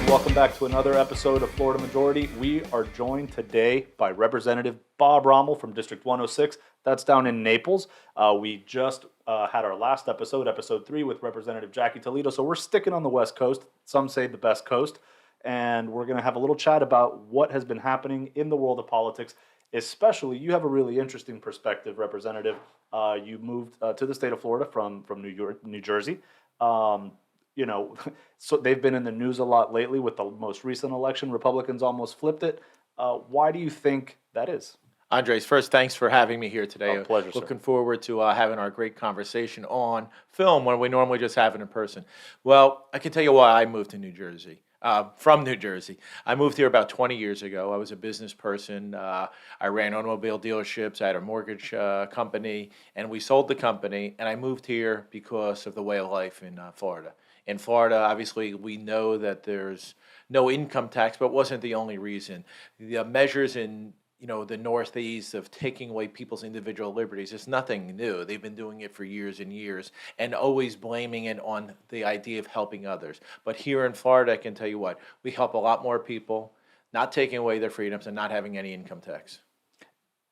Welcome back to another episode of Florida Majority. We are joined today by Representative Bob Rommel from District 106. That's down in Naples. We just had our last episode, episode 3, with Representative Jackie Toledo. So we're sticking on the West Coast. Some say the best coast. And we're going to have a little chat about what has been happening in the world of politics. Especially, you have a really interesting perspective, Representative. You moved to the state of Florida from New Jersey. You know, so they've been in the news a lot lately with the most recent election. Republicans almost flipped it. Why do you think that is? Andres, first, thanks for having me here today. Pleasure, sir. Looking forward to having our great conversation on film when we normally just have it in person. Well, I can tell you why I moved to New Jersey. From New Jersey. I moved here about 20 years ago. I was a business person. I ran automobile dealerships. I had a mortgage company, and we sold the company, and I moved here because of the way of life in Florida. In Florida, obviously, we know that there's no income tax, but it wasn't the only reason. The measures in the Northeast of taking away people's individual liberties is nothing new. They've been doing it for years and years and always blaming it on the idea of helping others. But here in Florida, I can tell you what, we help a lot more people, not taking away their freedoms and not having any income tax.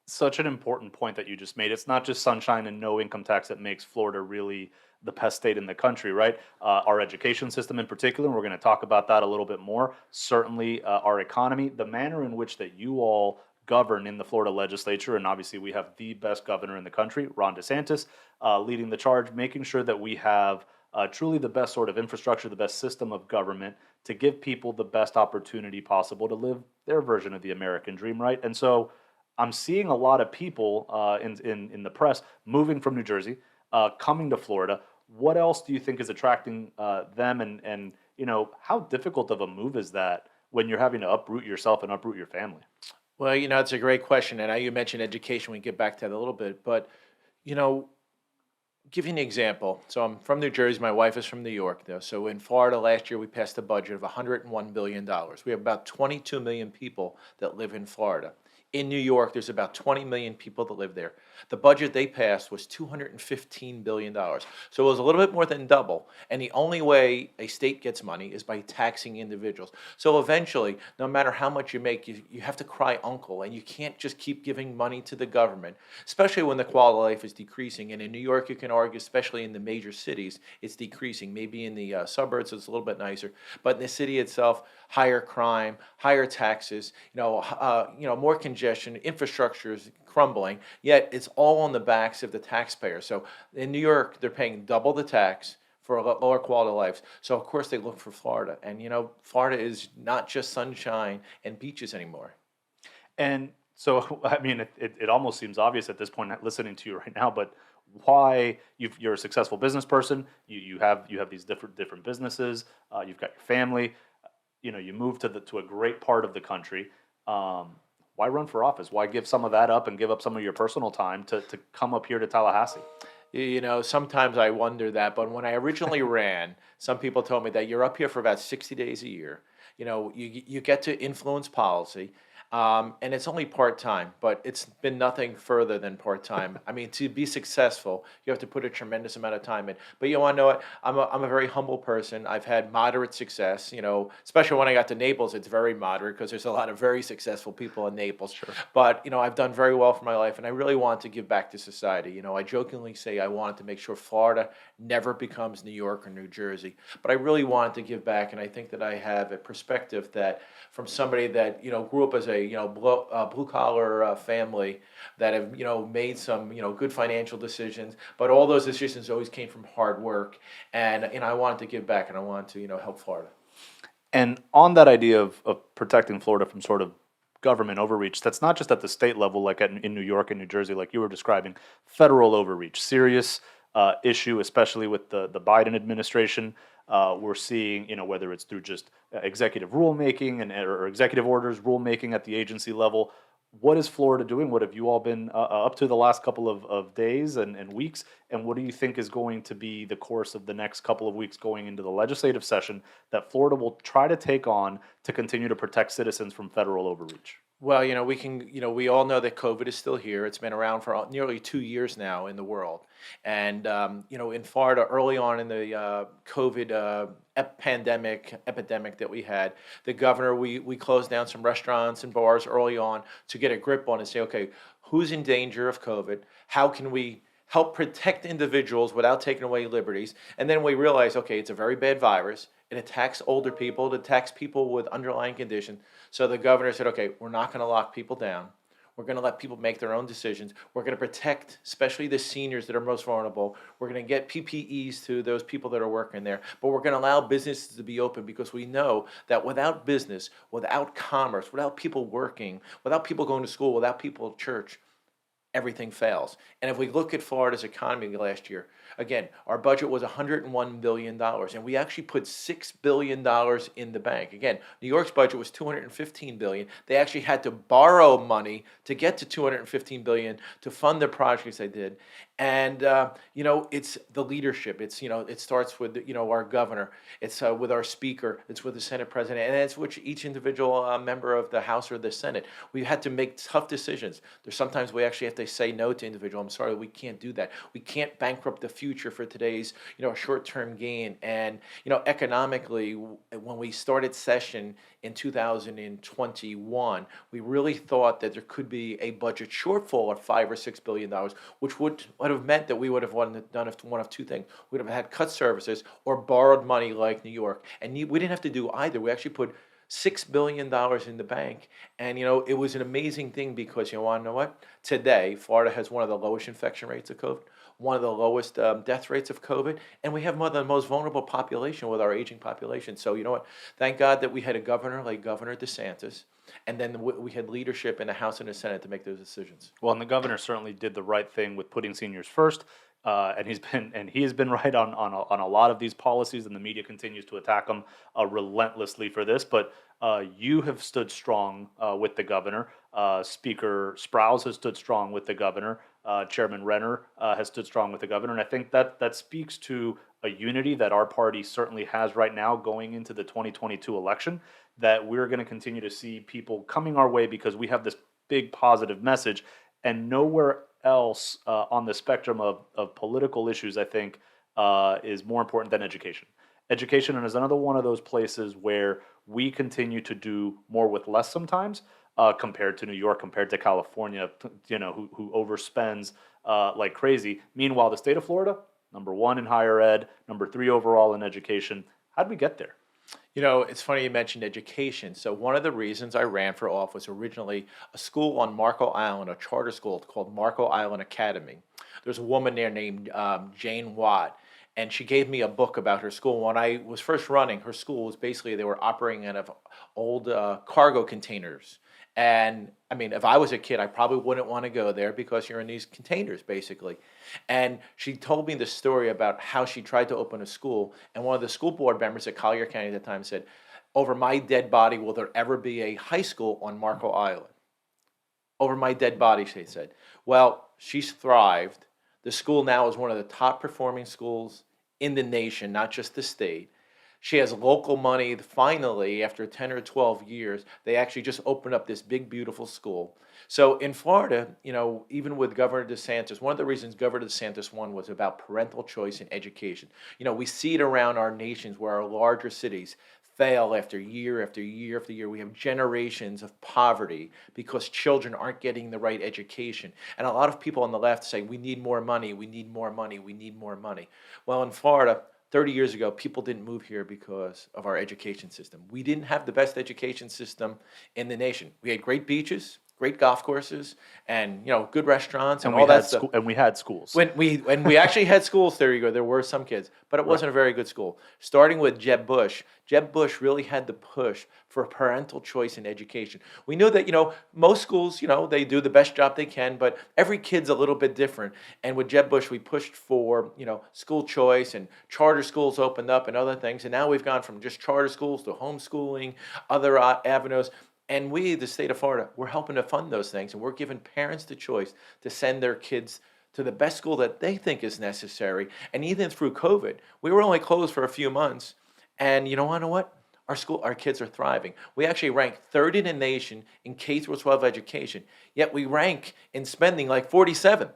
Such an important point that you just made. It's not just sunshine and no income tax that makes Florida really the best state in the country, right? Our education system in particular, and we're going to talk about that a little bit more. Certainly our economy, the manner in which that you all govern in the Florida legislature, and obviously we have the best governor in the country, Ron DeSantis, leading the charge, making sure that we have truly the best sort of infrastructure, the best system of government to give people the best opportunity possible to live their version of the American dream, right? And so I'm seeing a lot of people in the press moving from New Jersey, coming to Florida. What else do you think is attracting them, and how difficult of a move is that when you're having to uproot yourself and uproot your family? Well, it's a great question, and you mentioned education. We can get back to that a little bit, but give you an example. So I'm from New Jersey. My wife is from New York, though. So in Florida last year, we passed a budget of $101 billion. We have about 22 million people that live in Florida. In New York, there's about 20 million people that live there. The budget they passed was $215 billion. So it was a little bit more than double. And the only way a state gets money is by taxing individuals. So eventually, no matter how much you make, you have to cry uncle. And you can't just keep giving money to the government, especially when the quality of life is decreasing. And in New York, you can argue, especially in the major cities, it's decreasing. Maybe in the suburbs, it's a little bit nicer. But in the city itself, higher crime, higher taxes, more congestion, infrastructure is crumbling, yet it's all on the backs of the taxpayer. So in New York, they're paying double the tax for a lower quality of life. So of course they look for Florida. And Florida is not just sunshine and beaches anymore. And so, I mean, it almost seems obvious at this point, listening to you right now, but why you're a successful business person, you have these different businesses, you've got your family, you moved to a great part of the country. Why run for office? Why give some of that up and give up some of your personal time to come up here to Tallahassee? Sometimes I wonder that, but when I originally ran, some people told me that you're up here for about 60 days a year. You get to influence policy. And it's only part-time, but it's been nothing further than part-time. I mean, to be successful, you have to put a tremendous amount of time in. But you want to know what? I'm a very humble person. I've had moderate success, especially when I got to Naples, it's very moderate because there's a lot of very successful people in Naples. Sure. But, I've done very well for my life, and I really want to give back to society. I jokingly say I wanted to make sure Florida never becomes New York or New Jersey. But I really wanted to give back, and I think that I have a perspective that from somebody that, grew up as a blue collar family that have made some good financial decisions, but all those decisions always came from hard work, and I wanted to give back, and I wanted to help Florida. And on that idea of protecting Florida from sort of government overreach, that's not just at the state level, like in New York and New Jersey, like you were describing. Federal overreach, serious issue, especially with the Biden administration. We're seeing, whether it's through just executive rulemaking or executive orders, rulemaking at the agency level. What is Florida doing? What have you all been up to the last couple of days and weeks? And what do you think is going to be the course of the next couple of weeks going into the legislative session that Florida will try to take on to continue to protect citizens from federal overreach? Well, we all know that COVID is still here. It's been around for nearly 2 years now in the world. And, in Florida, early on in the COVID epidemic that we had, the governor, we closed down some restaurants and bars early on to get a grip on and say, okay, who's in danger of COVID? How can we help protect individuals without taking away liberties? And then we realized, okay, it's a very bad virus. It attacks older people. It attacks people with underlying conditions. So the governor said, okay, we're not going to lock people down. We're going to let people make their own decisions. We're going to protect, especially the seniors that are most vulnerable. We're going to get PPEs to those people that are working there. But we're going to allow businesses to be open because we know that without business, without commerce, without people working, without people going to school, without people at church, everything fails. And if we look at Florida's economy last year, again, our budget was $101 billion, and we actually put $6 billion in the bank. Again, New York's budget was $215 billion. They actually had to borrow money to get to $215 billion to fund the projects they did. And, it's the leadership. It starts with, our governor. It's with our speaker. It's with the Senate president. And it's with each individual member of the House or the Senate. We had to make tough decisions. There's sometimes we actually have to say no to individual. I'm sorry, we can't do that. We can't bankrupt the future for today's, short-term gain. And, economically, when we started session in 2021, we really thought that there could be a budget shortfall of $5 or $6 billion, which would have meant that we would have done one of two things. We would have had cut services or borrowed money like New York. And we didn't have to do either. We actually put $6 billion in the bank. And, it was an amazing thing because, you want to know what? Today, Florida has one of the lowest infection rates of COVID, one of the lowest death rates of COVID, and we have one of the most vulnerable population with our aging population. So, you know what? Thank God that we had a governor like Governor DeSantis, and then we had leadership in the House and the Senate to make those decisions. Well, and the governor certainly did the right thing with putting seniors first. And he has been right on a lot of these policies, and the media continues to attack him relentlessly for this. But you have stood strong with the governor. Speaker Sprouse has stood strong with the governor. Chairman Renner has stood strong with the governor, and I think that speaks to a unity that our party certainly has right now going into the 2022 election. That we're going to continue to see people coming our way because we have this big positive message, and nowhere else on the spectrum of political issues, I think, is more important than education. Education is another one of those places where we continue to do more with less sometimes, compared to New York, compared to California, who overspends like crazy. Meanwhile, the state of Florida, number one in higher ed, number three overall in education. How'd we get there? It's funny you mentioned education. So one of the reasons I ran for office was originally a school on Marco Island, a charter school called Marco Island Academy. There's a woman there named Jane Watt, and she gave me a book about her school. When I was first running, her school was basically, they were operating out of old cargo containers. And I mean, if I was a kid, I probably wouldn't want to go there because you're in these containers, basically. And she told me the story about how she tried to open a school. And one of the school board members at Collier County at the time said, "Over my dead body, will there ever be a high school on Marco Island?" Over my dead body, she said. Well, she's thrived. The school now is one of the top performing schools in the nation, not just the state. She has local money. Finally, after 10 or 12 years, they actually just opened up this big, beautiful school. So in Florida, even with Governor DeSantis, one of the reasons Governor DeSantis won was about parental choice in education. We see it around our nations where our larger cities fail after year after year after year. We have generations of poverty because children aren't getting the right education. And a lot of people on the left say, we need more money, we need more money, we need more money. Well, in Florida, 30 years ago, people didn't move here because of our education system. We didn't have the best education system in the nation. We had great beaches, great golf courses, and good restaurants and all that stuff. And we had schools. When we actually had schools, there you go. There were some kids, but it wasn't a very good school. Starting with Jeb Bush really had the push for parental choice in education. We knew that most schools they do the best job they can, but every kid's a little bit different. And with Jeb Bush, we pushed for school choice, and charter schools opened up and other things. And now we've gone from just charter schools to homeschooling, other avenues. And we, the state of Florida, we're helping to fund those things, and we're giving parents the choice to send their kids to the best school that they think is necessary. And even through COVID, we were only closed for a few months. And you know what? our kids are thriving. We actually rank third in the nation in K through 12 education, yet we rank in spending like 47th.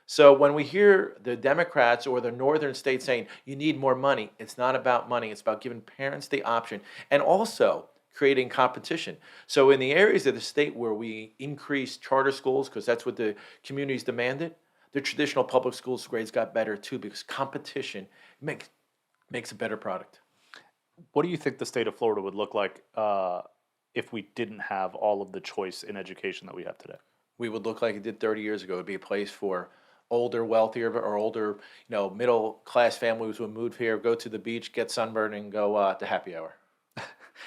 So when we hear the Democrats or the northern states saying you need more money, it's not about money. It's about giving parents the option and also creating competition. So in the areas of the state where we increase charter schools, because that's what the communities demanded, the traditional public schools grades got better too because competition makes a better product. What do you think the state of Florida would look like if we didn't have all of the choice in education that we have today? We would look like it did 30 years ago. It would be a place for older, wealthier, or older, middle class families would move here, go to the beach, get sunburned, and go to happy hour.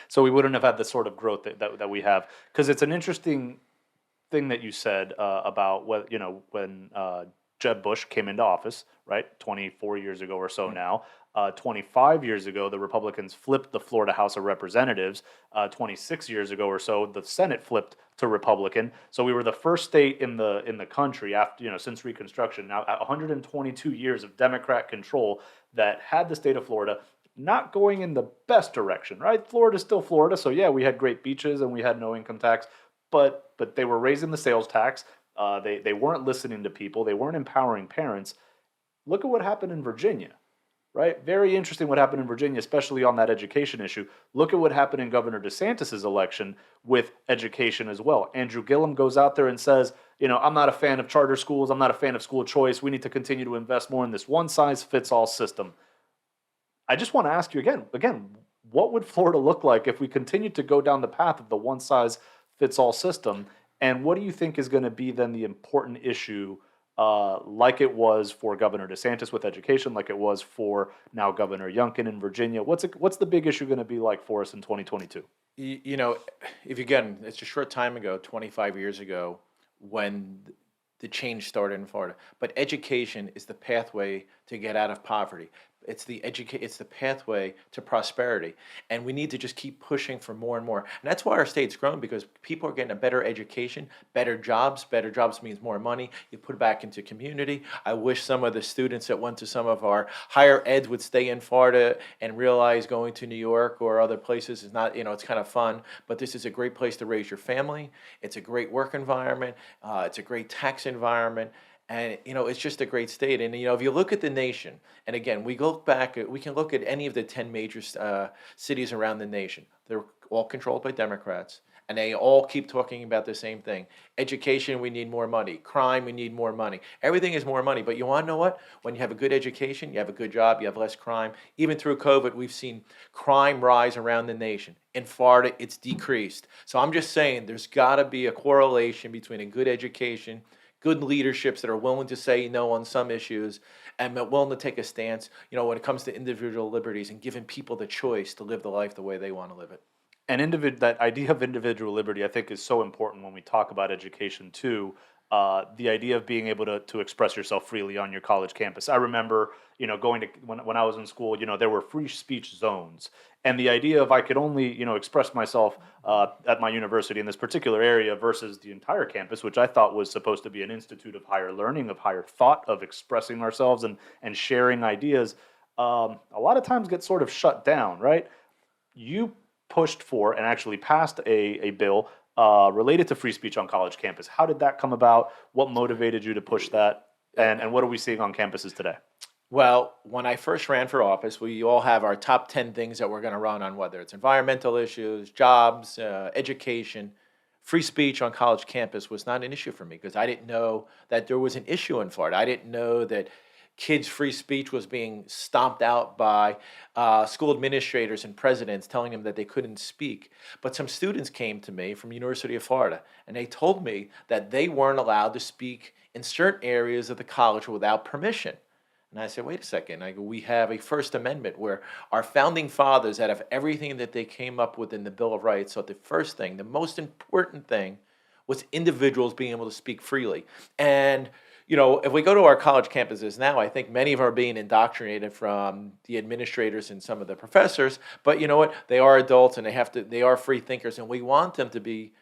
So we wouldn't have had the sort of growth that we have. Because it's an interesting thing that you said about when Jeb Bush came into office, right, 24 years ago or so now. 25 years ago, the Republicans flipped the Florida House of Representatives. 26 years ago or so, the Senate flipped to Republican. So we were the first state in the country after since Reconstruction. Now, 122 years of Democrat control that had the state of Florida not going in the best direction, right? Florida's still Florida, so yeah, we had great beaches and we had no income tax, but they were raising the sales tax. They weren't listening to people. They weren't empowering parents. Look at what happened in Virginia, right? Very interesting what happened in Virginia, especially on that education issue. Look at what happened in Governor DeSantis's election with education as well. Andrew Gillum goes out there and says, I'm not a fan of charter schools. I'm not a fan of school choice. We need to continue to invest more in this one-size-fits-all system. I just want to ask you again, what would Florida look like if we continued to go down the path of the one-size-fits-all system? And what do you think is going to be then the important issue, like it was for Governor DeSantis with education, like it was for now Governor Youngkin in Virginia? What's the big issue going to be like for us in 2022? If again, it's a short time ago, 25 years ago, when the change started in Florida. But education is the pathway to get out of poverty. It's the pathway to prosperity, and we need to just keep pushing for more and more. And that's why our state's grown, because people are getting a better education, better jobs. Better jobs means more money. You put it back into community. I wish some of the students that went to some of our higher eds would stay in Florida and realize going to New York or other places is not, it's kind of fun, but this is a great place to raise your family. It's a great work environment. It's a great tax environment. And, it's just a great state. And, if you look at the nation, and again, we can look at any of the 10 major cities around the nation. They're all controlled by Democrats, and they all keep talking about the same thing. Education, we need more money. Crime, we need more money. Everything is more money. But you want to know what? When you have a good education, you have a good job, you have less crime. Even through COVID, we've seen crime rise around the nation. In Florida, it's decreased. So I'm just saying there's got to be a correlation between a good education, good leaderships that are willing to say no on some issues, and willing to take a stance, when it comes to individual liberties and giving people the choice to live the life the way they want to live it. And that idea of individual liberty, I think, is so important when we talk about education too. The idea of being able to express yourself freely on your college campus. I remember, going to when I was in school, there were free speech zones, and the idea of I could only, express myself at my university in this particular area versus the entire campus, which I thought was supposed to be an institute of higher learning, of higher thought, of expressing ourselves and sharing ideas, a lot of times gets sort of shut down, right? You pushed for and actually passed a bill related to free speech on college campus. How did that come about? What motivated you to push that? And what are we seeing on campuses today? Well, when I first ran for office, we all have our top 10 things that we're going to run on, whether it's environmental issues, jobs, education. Free speech on college campus was not an issue for me because I didn't know that there was an issue in Florida. I didn't know that kids' free speech was being stomped out by school administrators and presidents telling them that they couldn't speak. But some students came to me from University of Florida, and they told me that they weren't allowed to speak in certain areas of the college without permission. And I said, wait a second. I go, we have a First Amendment where our founding fathers, out of everything that they came up with in the Bill of Rights, so the first thing, the most important thing, was individuals being able to speak freely. And if we go to our college campuses now, I think many of them are being indoctrinated from the administrators and some of the professors. But you know what? They are adults and they are free thinkers, and we want them to be,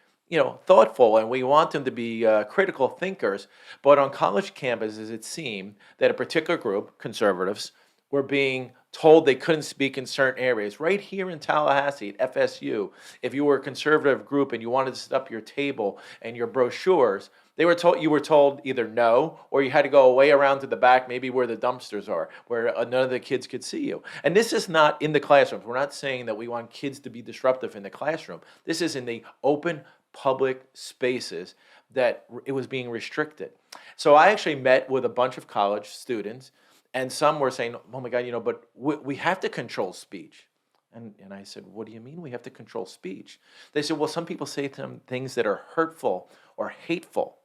thoughtful, and we want them to be critical thinkers. But on college campuses, it seemed that a particular group, conservatives, were being told they couldn't speak in certain areas. Right here in Tallahassee at FSU, if you were a conservative group and you wanted to set up your table and your brochures, you were told either no, or you had to go away around to the back, maybe where the dumpsters are, where none of the kids could see you. And this is not in the classrooms. We're not saying that we want kids to be disruptive in the classroom. This is in the open public spaces that it was being restricted. So I actually met with a bunch of college students, and some were saying, oh my God, but we have to control speech. And I said, what do you mean we have to control speech? They said, well, some people say things that are hurtful or hateful.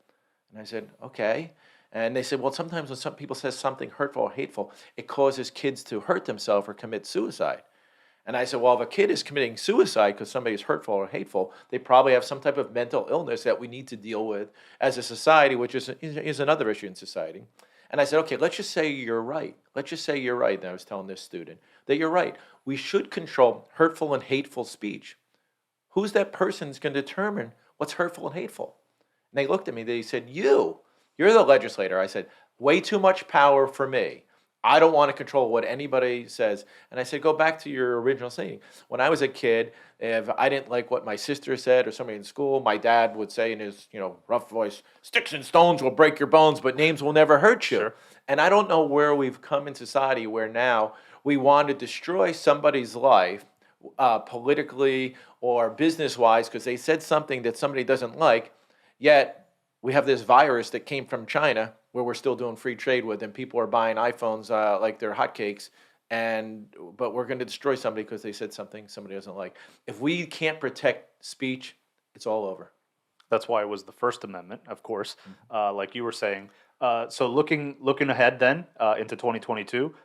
And I said, okay. And they said, well, sometimes when some people say something hurtful or hateful, it causes kids to hurt themselves or commit suicide. And I said, well, if a kid is committing suicide because somebody is hurtful or hateful, they probably have some type of mental illness that we need to deal with as a society, which is another issue in society. And I said, okay, let's just say you're right. Let's just say you're right. And I was telling this student that you're right. We should control hurtful and hateful speech. Who's that person that's going to determine what's hurtful and hateful? And they looked at me, they said, you're the legislator. I said, way too much power for me. I don't want to control what anybody says. And I said, go back to your original saying. When I was a kid, if I didn't like what my sister said or somebody in school, my dad would say in his rough voice, sticks and stones will break your bones, but names will never hurt you. Sure. And I don't know where we've come in society where now we want to destroy somebody's life politically or business-wise because they said something that somebody doesn't like. Yet we have this virus that came from China where we're still doing free trade with, and people are buying iPhones like they're hotcakes. But we're going to destroy somebody because they said something somebody doesn't like. If we can't protect speech, it's all over. That's why it was the First Amendment, of course, like you were saying. So looking ahead then into 2022,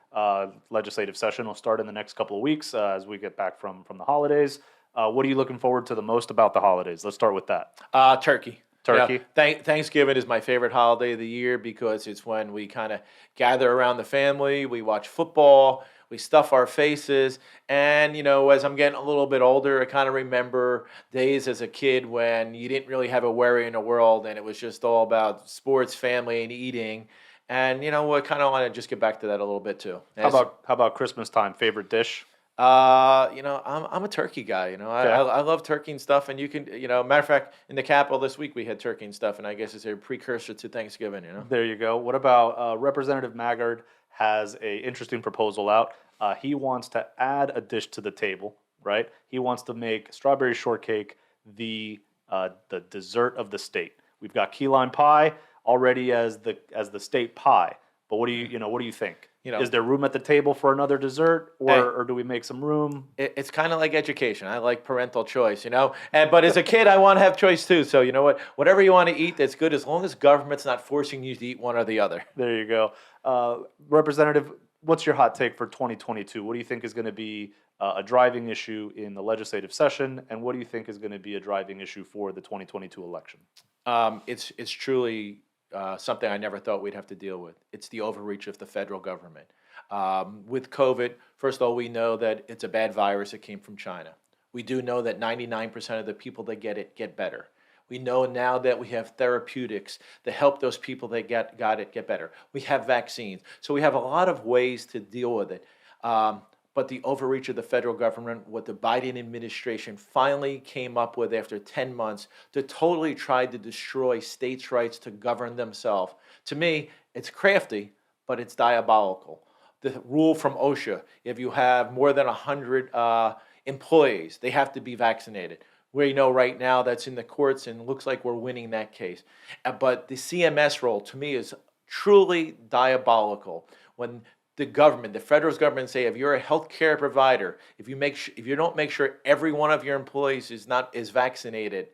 legislative session will start in the next couple of weeks as we get back from the holidays. What are you looking forward to the most about the holidays? Let's start with that. Turkey. Turkey. Thanksgiving is my favorite holiday of the year because it's when we kind of gather around the family, we watch football, we stuff our faces, and as I'm getting a little bit older, I kind of remember days as a kid when you didn't really have a worry in the world, and it was just all about sports, family, and eating. And I kind of want to just get back to that a little bit too. How about Christmas time? Favorite dish? I'm a turkey guy. Okay. I love turkey and stuff, and you can, matter of fact, in the Capitol this week we had turkey and stuff, and I guess it's a precursor to Thanksgiving. There you go. What about Representative Maggard has a interesting proposal out. He wants to add a dish to the table, right? He wants to make strawberry shortcake the dessert of the state. We've got key lime pie already as the state pie, but what do you think? Is there room at the table for another dessert, or do we make some room? It's kind of like education. I like parental choice, but as a kid, I want to have choice too. So whatever you want to eat, that's good as long as government's not forcing you to eat one or the other. There you go. Representative, what's your hot take for 2022? What do you think is going to be a driving issue in the legislative session, and what do you think is going to be a driving issue for the 2022 election? It's truly something I never thought we'd have to deal with. It's the overreach of the federal government. With COVID, first of all, we know that it's a bad virus that came from China. We do know that 99% of the people that get it get better. We know now that we have therapeutics that help those people that got it get better. We have vaccines. So we have a lot of ways to deal with it. But the overreach of the federal government, what the Biden administration finally came up with after 10 months to totally try to destroy states' rights to govern themselves. To me, it's crafty, but it's diabolical. The rule from OSHA, if you have more than 100 employees, they have to be vaccinated. We know right now that's in the courts and it looks like we're winning that case. But the CMS role, to me, is truly diabolical. When the government, the federal government, say if you're a healthcare provider, if you don't make sure every one of your employees is vaccinated,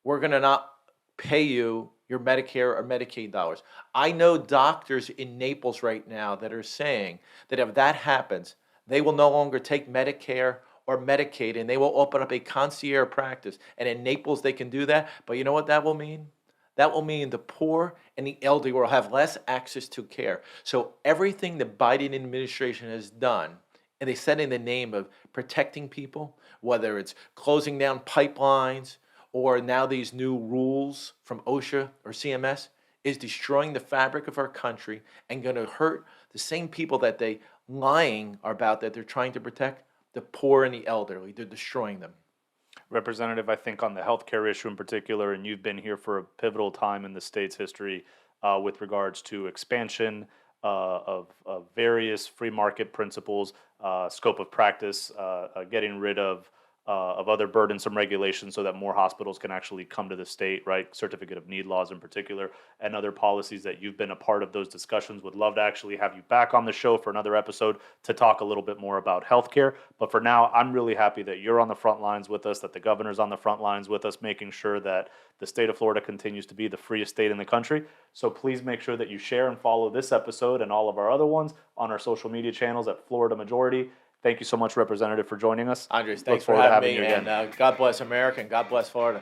we're going to not pay you your Medicare or Medicaid dollars. I know doctors in Naples right now that are saying that if that happens, they will no longer take Medicare or Medicaid, and they will open up a concierge practice. And in Naples, they can do that. But you know what that will mean? That will mean the poor and the elderly will have less access to care. So everything the Biden administration has done, and they said in the name of protecting people, whether it's closing down pipelines or now these new rules from OSHA or CMS, is destroying the fabric of our country and going to hurt the same people that they lying about that they're trying to protect the poor and the elderly. They're destroying them. Representative, I think on the healthcare issue in particular, and you've been here for a pivotal time in the state's history with regards to expansion of various free market principles, scope of practice, getting rid of other burdensome regulations so that more hospitals can actually come to the state, right? Certificate of need laws in particular, and other policies that you've been a part of those discussions. Would love to actually have you back on the show for another episode to talk a little bit more about healthcare. But for now, I'm really happy that you're on the front lines with us, that the governor's on the front lines with us, making sure that the state of Florida continues to be the freest state in the country. So please make sure that you share and follow this episode and all of our other ones on our social media channels at Florida Majority. Thank you so much, Representative, for joining us. Andres, Look thanks for forward to having me, you again. and God bless America and God bless Florida.